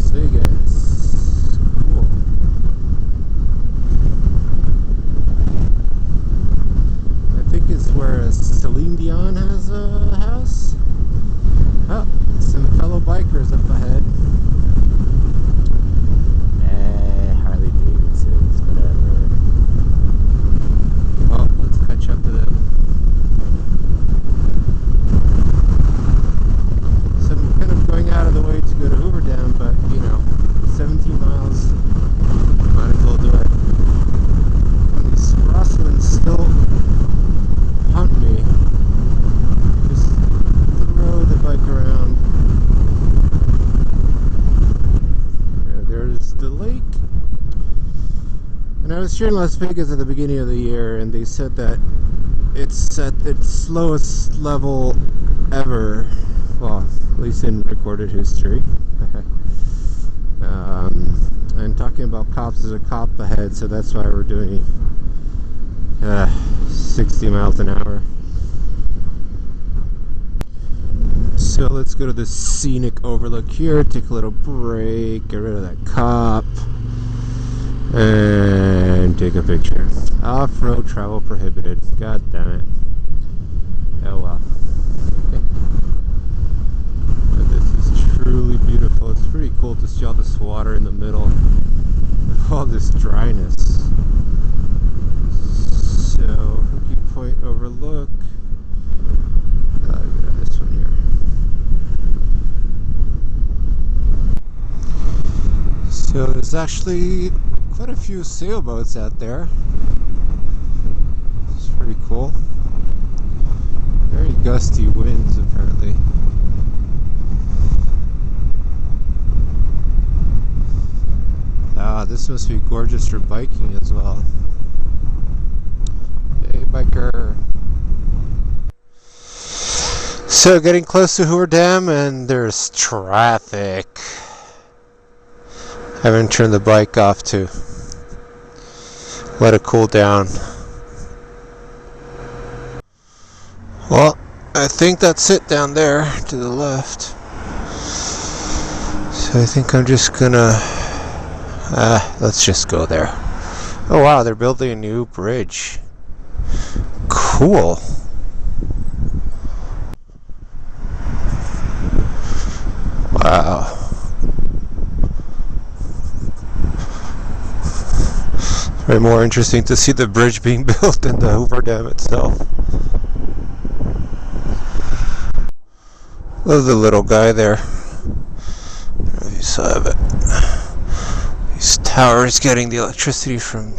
Las Vegas. Cool. I think it's where Celine Dion has a house. Oh, some fellow bikers up ahead. Harley Davidsons, whatever. Well, let's catch up to them. So I'm kind of going out of the way to go to Hoover Dam, but you know, 17 miles, might as well do it. And these Rossmans still hunt me. Just throw the bike around. Yeah, there's the lake. And I was here in Las Vegas at the beginning of the year, and they said that it's at its slowest level ever. Well, at least in recorded history. And talking about cops, there's a cop ahead, so that's why we're doing 60 miles an hour. So let's go to the scenic overlook here, take a little break, get rid of that cop, and take a picture. Off-road travel prohibited. God damn it. Oh well. But this is truly beautiful. It's pretty cool to see all this water in the middle of all this dryness. So, Hooky Point Overlook. This one here. So there's actually quite a few sailboats out there. It's pretty cool. Very gusty winds apparently. Ah, this must be gorgeous for biking as well. Hey, biker. So getting close to Hoover Dam and there's traffic. I haven't turned the bike off to let it cool down. Well, I think that's it down there to the left. So I think I'm just gonna let's just go there. Oh wow, they're building a new bridge. Cool. Wow. Way more interesting to see the bridge being built than the Hoover Dam itself. Look at the little guy there. You saw it. These towers getting the electricity from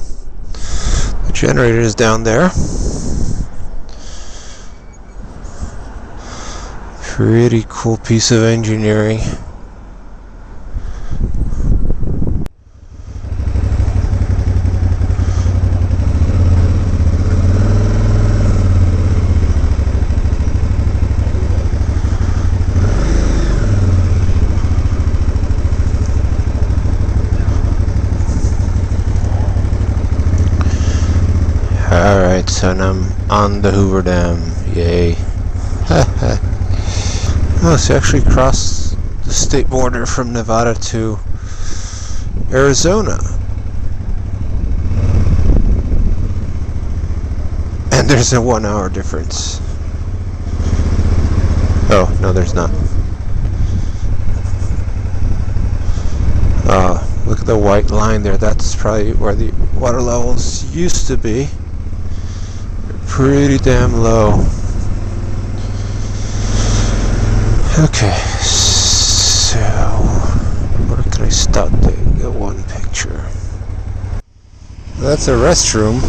the generators down there. Pretty cool piece of engineering. Alright, so now I'm on the Hoover Dam. Yay. Oh, so actually crossed the state border from Nevada to Arizona. And there's a 1 hour difference. Oh, no there's not. Look at the white line there. That's probably where the water levels used to be. Pretty damn low. Okay, so where can I stop to get one picture? That's a restroom.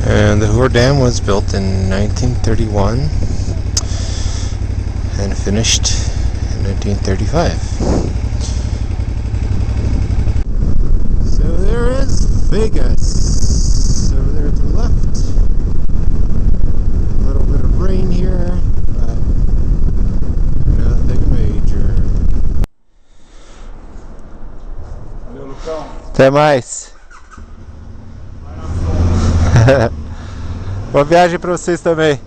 And the Hoover Dam was built in 1931 and finished in 1935. So there is Vegas over there to the left. A little bit of rain here, but nothing major. Até mais. Boa viagem para vocês também.